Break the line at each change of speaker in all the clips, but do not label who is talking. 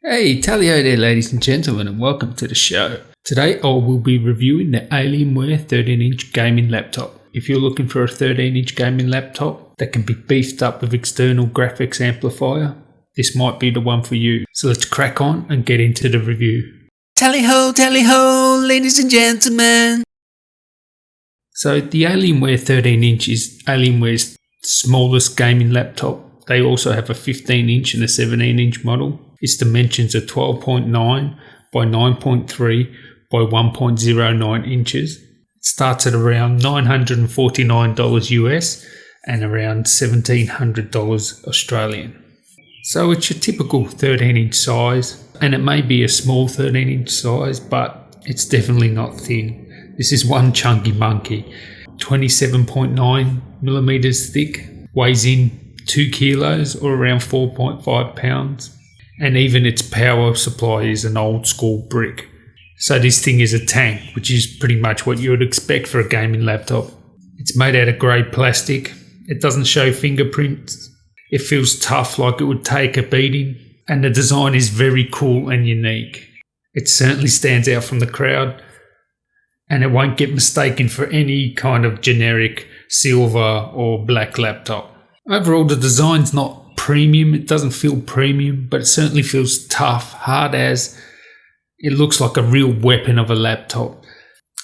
Hey, tally-ho there ladies and gentlemen, and welcome to the show. Today I will be reviewing the Alienware 13-inch gaming laptop. If you're looking for a 13-inch gaming laptop that can be beefed up with external graphics amplifier, this might be the one for you. So let's crack on and get into the review.
Tally-ho, ladies and gentlemen.
So the Alienware 13-inch is Alienware's smallest gaming laptop. They also have a 15-inch and a 17-inch model. Its dimensions are 12.9 by 9.3 by 1.09 inches. It starts at around $949 US and around $1,700 Australian. So it's your typical 13-inch size, and it may be a small 13-inch size, but it's definitely not thin. This is one chunky monkey. 27.9 millimeters thick, weighs in 2 kilos or around 4.5 pounds. And even its power supply is an old school brick. So this thing is a tank, which is pretty much what you would expect for a gaming laptop. It's made out of grey plastic. It doesn't show fingerprints. It feels tough, like it would take a beating. And the design is very cool and unique. It certainly stands out from the crowd. And it won't get mistaken for any kind of generic silver or black laptop. Overall, the design's not premium. It doesn't feel premium, but it certainly feels tough, hard as. It looks like a real weapon of a laptop,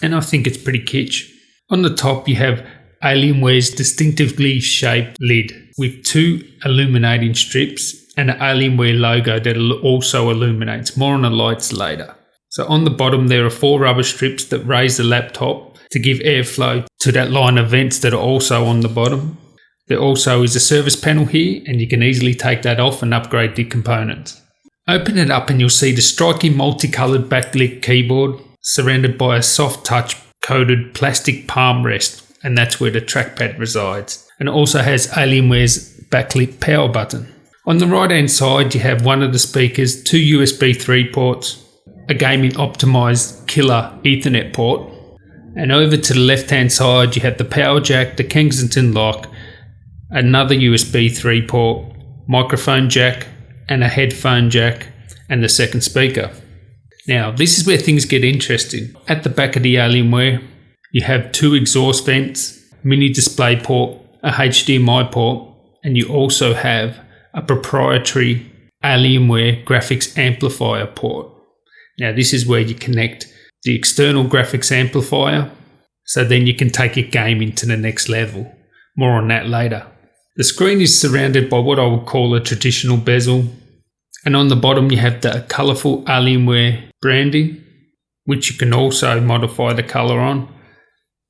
and I think it's pretty kitsch. On the top you have Alienware's distinctively shaped lid with 2 illuminating strips and an Alienware logo that also illuminates. More on the lights later. So on the bottom there are 4 rubber strips that raise the laptop to give airflow to that line of vents that are also on the bottom. There also is a service panel here, and you can easily take that off and upgrade the components. Open it up and you'll see the striking multicoloured backlit keyboard surrounded by a soft touch coated plastic palm rest, and that's where the trackpad resides. And it also has Alienware's backlit power button. On the right hand side you have one of the speakers, 2 USB 3 ports, a gaming optimised killer Ethernet port, and over to the left hand side you have the power jack, the Kensington lock, another USB 3 port, microphone jack and a headphone jack, and the second speaker. Now this is where things get interesting. At the back of the Alienware you have 2 exhaust vents, mini display port, a HDMI port, and you also have a proprietary Alienware graphics amplifier port. Now this is where you connect the external graphics amplifier, so then you can take your gaming to the next level. More on that later. The screen is surrounded by what I would call a traditional bezel, and on the bottom you have the colourful Alienware branding, which you can also modify the colour on,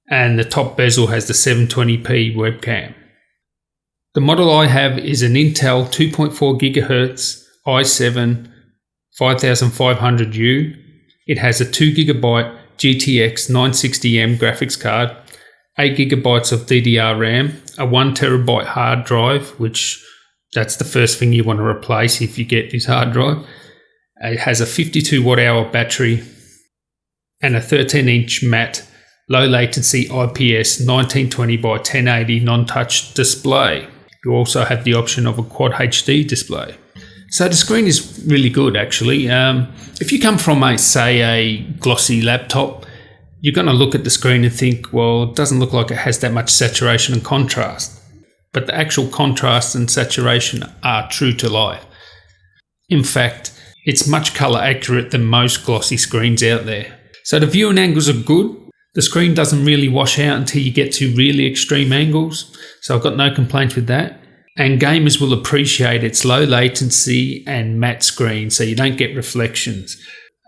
and the top bezel has the 720p webcam. The model I have is an Intel 2.4 GHz i7 5500U. It has a 2GB GTX 960M graphics card, 8GB of DDR RAM, a 1TB hard drive, which that's the first thing you want to replace if you get this hard drive. It has a 52 watt-hour battery and a 13-inch matte low latency IPS 1920 by 1080 non-touch display. You also have the option of a Quad HD display. So the screen is really good actually. If you come from a glossy laptop, you're going to look at the screen and think, well, it doesn't look like it has that much saturation and contrast. But the actual contrast and saturation are true to life. In fact, it's much colour accurate than most glossy screens out there. So the viewing angles are good. The screen doesn't really wash out until you get to really extreme angles. So I've got no complaints with that. And gamers will appreciate its low latency and matte screen, so you don't get reflections.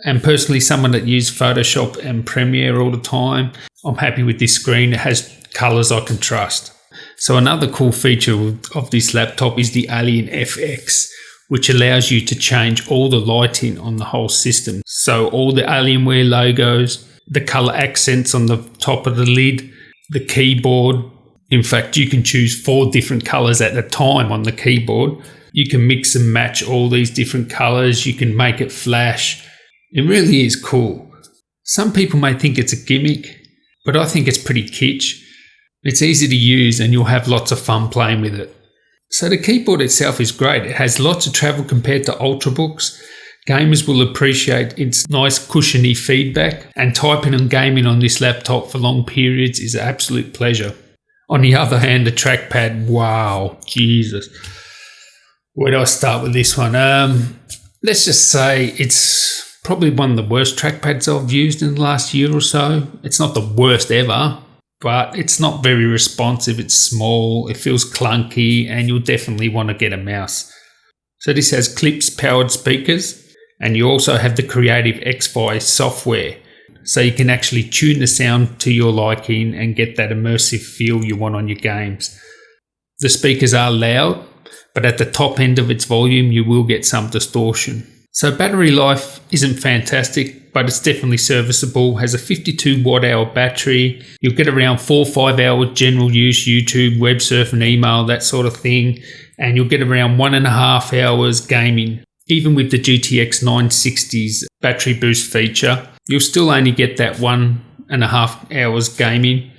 And personally, someone that uses Photoshop and Premiere all the time, I'm happy with this screen. It has colours I can trust. So another cool feature of this laptop is the Alien FX, which allows you to change all the lighting on the whole system. So all the Alienware logos, the colour accents on the top of the lid, the keyboard. In fact, you can choose 4 different colours at a time on the keyboard. You can mix and match all these different colours. You can make it flash. It really is cool. Some people may think it's a gimmick, but I think it's pretty kitsch. It's easy to use and you'll have lots of fun playing with it. So the keyboard itself is great. It has lots of travel compared to Ultrabooks. Gamers will appreciate its nice cushiony feedback, and typing and gaming on this laptop for long periods is an absolute pleasure. On the other hand, the trackpad, wow, Jesus. Where do I start with this one? Let's just say it's probably one of the worst trackpads I've used in the last year or so. It's not the worst ever, but it's not very responsive. It's small, it feels clunky, and you'll definitely want to get a mouse. So this has Klipsch powered speakers, and you also have the Creative X-Fi software. So you can actually tune the sound to your liking and get that immersive feel you want on your games. The speakers are loud, but at the top end of its volume you will get some distortion. So battery life isn't fantastic, but it's definitely serviceable. Has a 52 watt hour battery. You'll get around 4 or 5 hours general use, YouTube, web surfing, email, that sort of thing. And you'll get around 1.5 hours gaming. Even with the GTX 960's battery boost feature, you'll still only get that 1.5 hours gaming.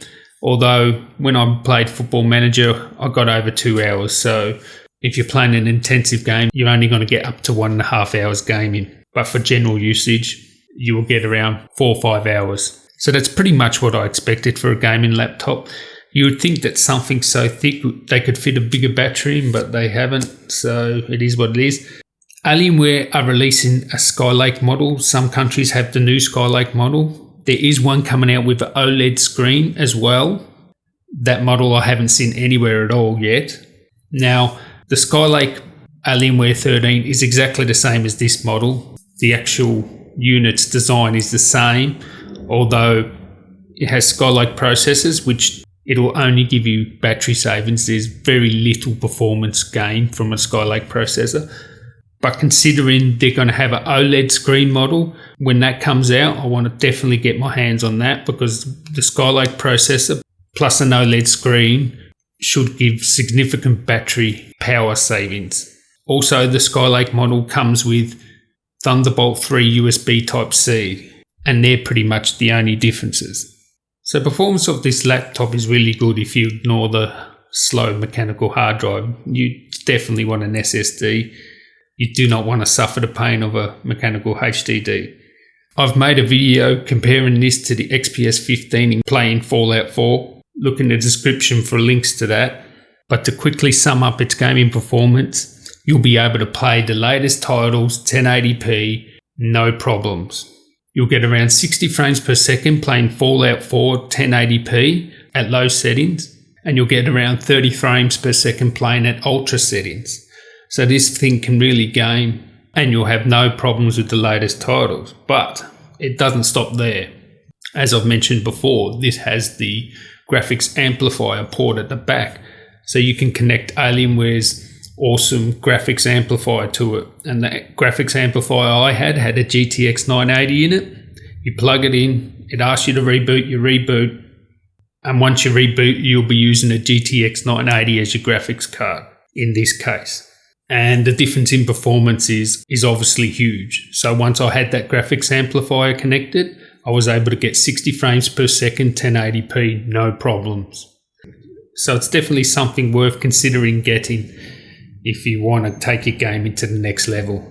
Although when I played Football Manager, I got over 2 hours. So if you're playing an intensive game, you're only going to get up to 1.5 hours gaming. But for general usage, you will get around 4 or 5 hours. So that's pretty much what I expected for a gaming laptop. You would think that something so thick, they could fit a bigger battery in, but they haven't. So it is what it is. Alienware are releasing a Skylake model. Some countries have the new Skylake model. There is one coming out with an OLED screen as well. That model I haven't seen anywhere at all yet. Now, the Skylake Alienware 13 is exactly the same as this model. The actual unit's design is the same, although it has Skylake processors, which it will only give you battery savings. There's very little performance gain from a Skylake processor. But considering they're going to have an OLED screen model, when that comes out, I want to definitely get my hands on that, because the Skylake processor plus an OLED screen should give significant battery power savings. Also, the Skylake model comes with Thunderbolt 3 USB Type-C, and they're pretty much the only differences. So performance of this laptop is really good if you ignore the slow mechanical hard drive. You definitely want an SSD. You do not want to suffer the pain of a mechanical HDD. I've made a video comparing this to the XPS 15 in playing Fallout 4. Look in the description for links to that. But to quickly sum up its gaming performance, you'll be able to play the latest titles 1080p, no problems. You'll get around 60 frames per second playing Fallout 4 1080p at low settings, and you'll get around 30 frames per second playing at ultra settings. So this thing can really game, and you'll have no problems with the latest titles. But it doesn't stop there. As I've mentioned before, this has the graphics amplifier port at the back, so you can connect Alienware's awesome graphics amplifier to it. And the graphics amplifier I had a GTX 980 in it. You plug it in, it asks you to reboot, you reboot, and once you reboot, you'll be using a GTX 980 as your graphics card in this case. And the difference in performance is obviously huge. So once I had that graphics amplifier connected, I was able to get 60 frames per second, 1080p, no problems. So it's definitely something worth considering getting if you want to take your gaming to the next level.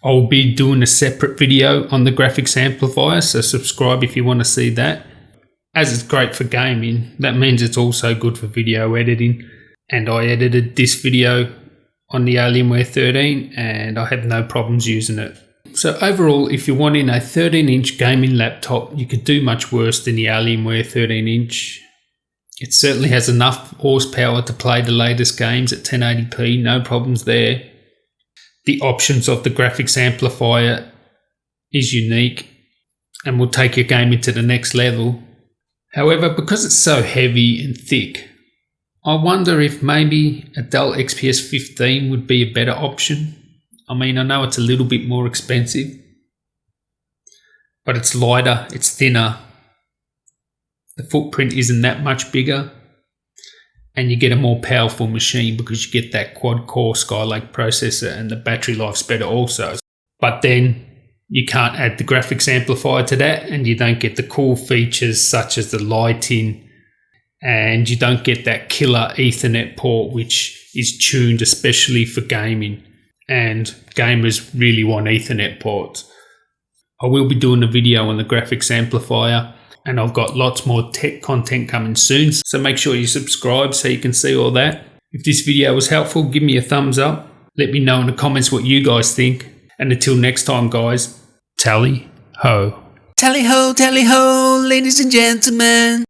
I'll be doing a separate video on the graphics amplifier, so subscribe if you want to see that. As it's great for gaming, that means it's also good for video editing. And I edited this video on the Alienware 13 and I had no problems using it. So overall, if you're wanting a 13-inch gaming laptop, you could do much worse than the Alienware 13-inch. It certainly has enough horsepower to play the latest games at 1080p, no problems there. The options of the graphics amplifier is unique and will take your gaming to the next level. However, because it's so heavy and thick, I wonder if maybe a Dell XPS 15 would be a better option. I mean, I know it's a little bit more expensive, but it's lighter, it's thinner. The footprint isn't that much bigger, and you get a more powerful machine because you get that quad-core Skylake processor, and the battery life's better also. But then you can't add the graphics amplifier to that, and you don't get the cool features such as the lighting, and you don't get that killer Ethernet port which is tuned especially for gaming. and gamers really want Ethernet ports. I will be doing a video on the graphics amplifier, and I've got lots more tech content coming soon, so make sure you subscribe so you can see all that. If this video was helpful, give me a thumbs up. Let me know in the comments what you guys think. And until next time, guys, tally ho.
Tally ho, ladies and gentlemen.